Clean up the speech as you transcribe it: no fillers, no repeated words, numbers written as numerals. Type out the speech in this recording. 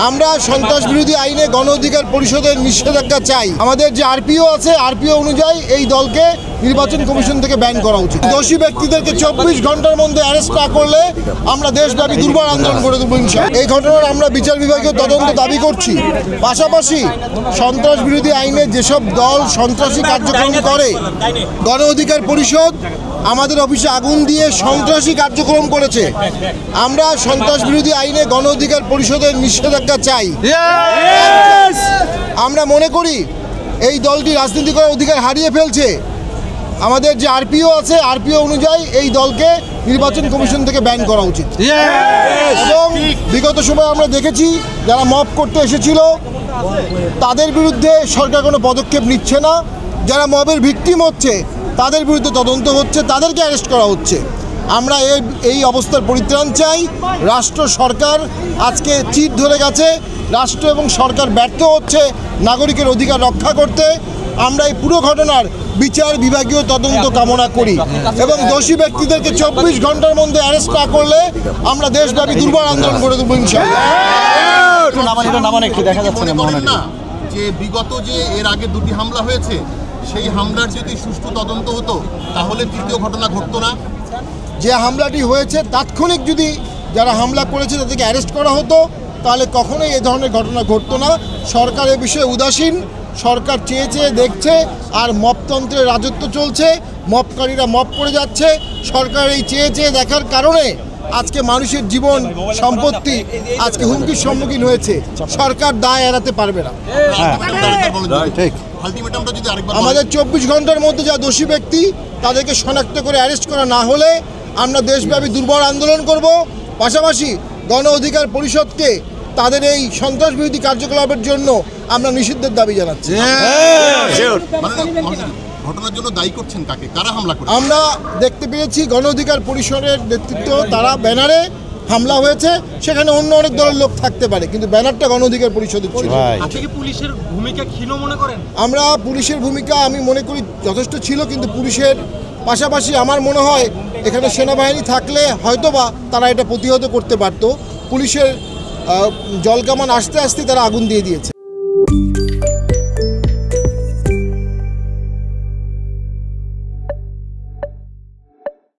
আমরা সন্ত্রাস বিরোধী আইনে গণ অধিকার পরিষদের নিষেধাজ্ঞা চাই। আমাদের যে আরপিও আছে, আরপিও অনুযায়ী এই দলকে নির্বাচন কমিশন থেকে ব্যান করা উচিত। দোষী ব্যক্তিদেরকে 24 ঘন্টার মধ্যে অ্যারেস্ট না করলে আমরা দেশব্যাপী দুর্বার আন্দোলন করে দেবো ইনশাআল্লাহ। এই ঘটনার আমরা বিচার বিভাগীয় তদন্ত দাবি করছি। পাশাপাশি সন্ত্রাস বিরোধী আইনে যেসব দল সন্ত্রাসী কার্যক্রম করে, গণ অধিকার পরিষদ আমাদের অফিসে আগুন দিয়ে সন্ত্রাসী কার্যক্রম করেছে। আমরা সন্ত্রাস বিরোধী আইনে গণ অধিকার পরিষদের নিষেধাজ্ঞা চাই। আমরা মনে করি এই দলটি রাজনীতি করার অধিকার হারিয়ে ফেলছে। আমাদের যে আরপিও আছে, আরপিও অনুযায়ী এই দলকে নির্বাচন কমিশন থেকে ব্যান করা উচিত। এবং বিগত সময় আমরা দেখেছি যারা মব করতে এসেছিল তাদের বিরুদ্ধে সরকার কোনো পদক্ষেপ নিচ্ছে না। যারা মবের ভিকটিম হচ্ছে তাদের বিরুদ্ধে তদন্ত হচ্ছে, তাদেরকে অ্যারেস্ট করা হচ্ছে। আমরা এই অবস্থার পরিত্রাণ চাই। রাষ্ট্র সরকার আজকে চিট ধরে গেছে, রাষ্ট্র এবং সরকার ব্যর্থ হচ্ছে নাগরিকের অধিকার রক্ষা করতে। আমরা এই পুরো ঘটনার বিচার বিভাগীয় তদন্ত কামনা করি এবং দোষী ব্যক্তিদেরকে 24 ঘন্টার মধ্যে অ্যারেস্ট না করলে আমরা দেশব্যাপী দুর্বার আন্দোলন করে দেবো ইনশাআল্লাহ। দেখা যাচ্ছে না যে বিগত যে এর আগে দুটি হামলা হয়েছে, সেই হামলার যদি সুষ্ঠু তদন্ত হতো তাহলে তৃতীয় ঘটনা ঘটতো না। যে হামলাটি হয়েছে তাৎক্ষণিক যদি যারা হামলা করেছে তাদেরকে অ্যারেস্ট করা হতো তাহলে কখনোই এই ধরনের ঘটনা ঘটতো না। সরকার এ বিষয়ে উদাসীন। সরকার চেয়ে চেয়ে দেখছে আর মপতন্ত্রের রাজত্ব চলছে, মপকারীরা মপ করে যাচ্ছে। সরকার এই চেয়ে চেয়ে দেখার কারণে আজকে মানুষের জীবন সম্পত্তি আজকে হুমকির সম্মুখীন হয়েছে। সরকার দায় এড়াতে পারবে না। আমাদের 24 ঘন্টার মধ্যে যা দোষী ব্যক্তি তাদেরকে শনাক্ত করে অ্যারেস্ট করা না হলে আমরা দেশব্যাপী দুর্বার আন্দোলন করব। পাশাপাশি গণ অধিকার পরিষদকে তাদের এই সন্ত্রাস বিরোধী কার্যকলাপের জন্য আমরা নিষিদ্ধের দাবি জানাচ্ছি। ঘটনার জন্য দায়ী করছেন কাকে? কারা হামলা করেছে? আমরা দেখতে পেয়েছি গণ অধিকার পরিষদের নেতৃত্ব, তারা ব্যানারে হামলা হয়েছে। সেখানে অন্য অনেক দলের লোক থাকতে পারে, কিন্তু ব্যানারটা গণ অধিকার পরিষদের ছিল। পুলিশের ভূমিকা ক্ষীণ মনে করেন? আমরা পুলিশের ভূমিকা আমি মনে করি যথেষ্ট ছিল, কিন্তু পুলিশের পাশাপাশি আমার মনে হয় এখানে সেনাবাহিনী থাকলে হয়তোবা তারা এটা প্রতিহত করতে পারত। পুলিশের জলকামান আসতে আসতে তারা আগুন দিয়ে দিয়েছে।